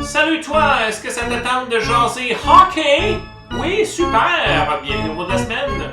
Salut toi, est-ce que ça te tente de jaser hockey? Oui, super! Bienvenue au mot de la semaine!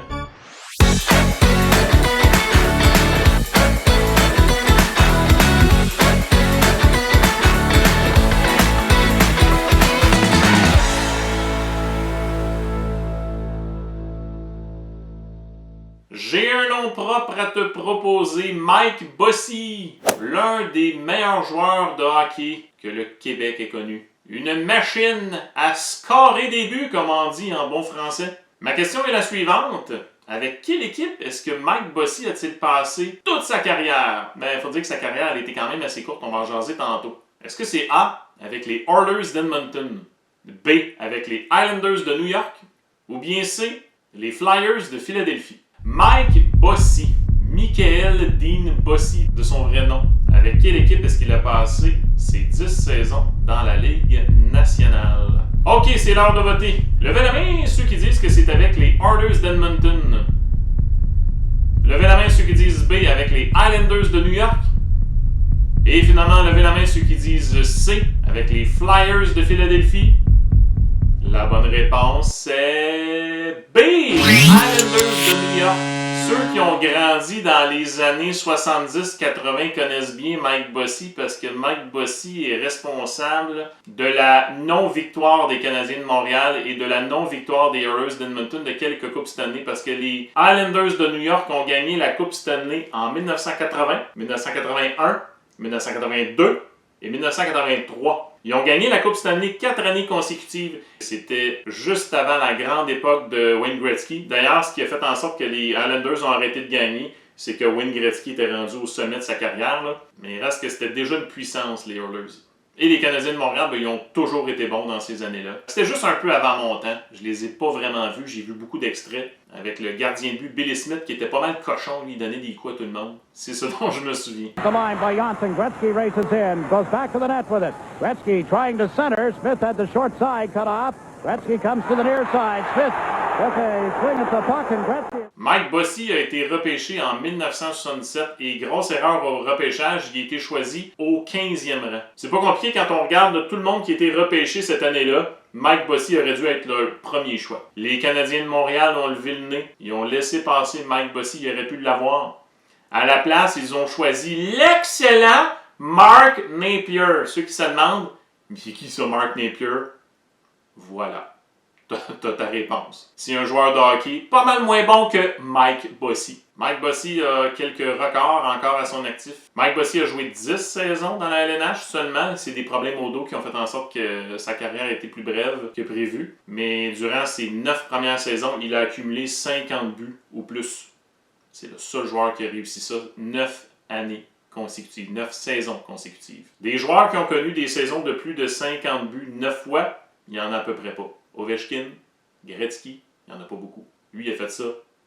J'ai un nom propre à te proposer, Mike Bossy, l'un des meilleurs joueurs de hockey que le Québec ait connu. Une machine à scorer des buts, comme on dit en bon français. Ma question est la suivante. Avec quelle équipe est-ce que Mike Bossy a-t-il passé toute sa carrière? Il faut dire que sa carrière elle était quand même assez courte, on va en jaser tantôt. Est-ce que c'est A, avec les Oilers d'Edmonton, B, avec les Islanders de New York, ou bien C, les Flyers de Philadelphie? Mike Bossy, Michael Dean Bossy de son vrai nom. Avec quelle équipe est-ce qu'il a passé ses 10 saisons dans la Ligue nationale? Ok, c'est l'heure de voter. Levez la main ceux qui disent que c'est avec les Oilers d'Edmonton. Levez la main ceux qui disent B avec les Islanders de New York. Et finalement, levez la main ceux qui disent C avec les Flyers de Philadelphie. La bonne réponse, c'est B! Islanders de New York. Ceux qui ont grandi dans les années 70-80 connaissent bien Mike Bossy parce que Mike Bossy est responsable de la non-victoire des Canadiens de Montréal et de la non-victoire des Oilers d'Edmonton de quelques Coupes Stanley parce que les Islanders de New York ont gagné la Coupe Stanley en 1980, 1981, 1982 et 1983. Ils ont gagné la Coupe Stanley 4 années consécutives. C'était juste avant la grande époque de Wayne Gretzky. D'ailleurs, ce qui a fait en sorte que les Islanders ont arrêté de gagner, c'est que Wayne Gretzky était rendu au sommet de sa carrière. Là. Mais il reste que c'était déjà une puissance, les Oilers. Et les Canadiens de Montréal, ils ont toujours été bons dans ces années-là. C'était juste un peu avant mon temps. Je les ai pas vraiment vus. J'ai vu beaucoup d'extraits avec le gardien de but Billy Smith qui était pas mal cochon. Lui, il donnait des coups à tout le monde. C'est ce dont je me souviens. The line by Janssen. Gretzky races in. Goes back to the net with it. Gretzky trying to center. Smith had the short side cut off. Gretzky comes to the near side. Smith with a swing at the puck and Gretzky... Mike Bossy a été repêché en 1977 et grosse erreur au repêchage, il a été choisi au 15e rang. C'est pas compliqué quand on regarde tout le monde qui a été repêché cette année-là. Mike Bossy aurait dû être leur premier choix. Les Canadiens de Montréal ont levé le nez. Ils ont laissé passer Mike Bossy, il aurait pu l'avoir. À la place, ils ont choisi l'excellent Mark Napier. Ceux qui se demandent, mais c'est qui ça, Mark Napier? Voilà. T'as ta réponse. C'est un joueur de hockey pas mal moins bon que Mike Bossy. Mike Bossy a quelques records encore à son actif. Mike Bossy a joué 10 saisons dans la LNH seulement. C'est des problèmes au dos qui ont fait en sorte que sa carrière a été plus brève que prévu. Mais durant ses 9 premières saisons, il a accumulé 50 buts ou plus. C'est le seul joueur qui a réussi ça 9 années consécutives, 9 saisons consécutives. Des joueurs qui ont connu des saisons de plus de 50 buts 9 fois, il n'y en a à peu près pas. Ovechkin, Gretzky, il n'y en a pas beaucoup. Lui, il a fait ça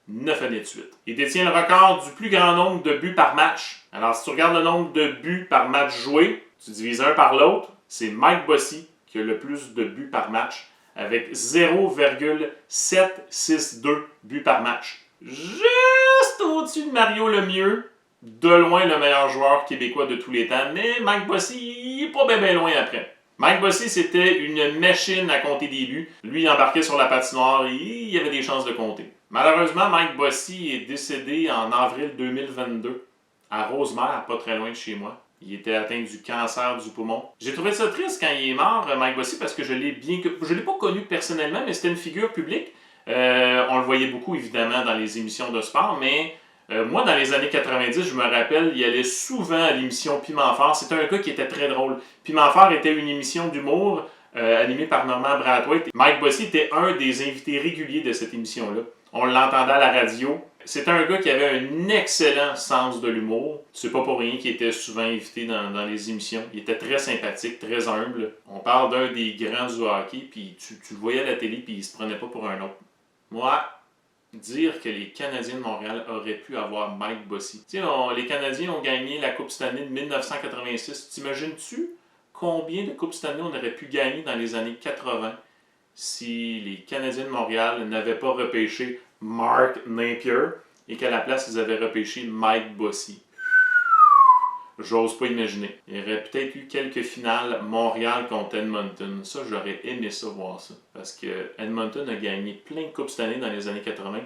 9 années de suite. Il détient le record du plus grand nombre de buts par match. Alors, si tu regardes le nombre de buts par match joué, tu divises un par l'autre, c'est Mike Bossy qui a le plus de buts par match, avec 0,762 buts par match. Juste au-dessus de Mario Lemieux, de loin le meilleur joueur québécois de tous les temps, mais Mike Bossy, il n'est pas bien loin après. Mike Bossy, c'était une machine à compter des buts. Lui, il embarquait sur la patinoire et il y avait des chances de compter. Malheureusement, Mike Bossy est décédé en avril 2022 à Rosemère, pas très loin de chez moi. Il était atteint du cancer du poumon. J'ai trouvé ça triste quand il est mort, Mike Bossy, parce que je l'ai pas connu personnellement, mais c'était une figure publique. On le voyait beaucoup, évidemment, dans les émissions de sport, mais... moi, dans les années 90, je me rappelle, il allait souvent à l'émission Piment Fort. C'était un gars qui était très drôle. Piment Fort était une émission d'humour animée par Normand Brathwaite. Mike Bossy était un des invités réguliers de cette émission-là. On l'entendait à la radio. C'était un gars qui avait un excellent sens de l'humour. C'est pas pour rien qu'il était souvent invité dans les émissions. Il était très sympathique, très humble. On parle d'un des grands du hockey, puis tu le voyais à la télé, puis il se prenait pas pour un autre. Moi... dire que les Canadiens de Montréal auraient pu avoir Mike Bossy. Tu sais, les Canadiens ont gagné la Coupe Stanley de 1986. T'imagines-tu combien de Coupes Stanley on aurait pu gagner dans les années 80 si les Canadiens de Montréal n'avaient pas repêché Mark Napier et qu'à la place, ils avaient repêché Mike Bossy? J'ose pas imaginer. Il y aurait peut-être eu quelques finales Montréal contre Edmonton. Ça, j'aurais aimé ça voir ça. Parce que Edmonton a gagné plein de coupes cette année dans les années 80.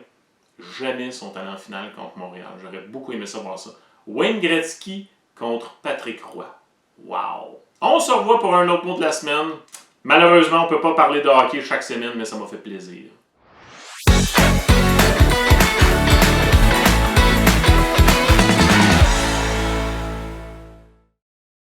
Jamais ils sont allés en finale contre Montréal. J'aurais beaucoup aimé ça voir ça. Wayne Gretzky contre Patrick Roy. Wow! On se revoit pour un autre mot de la semaine. Malheureusement, on ne peut pas parler de hockey chaque semaine, mais ça m'a fait plaisir.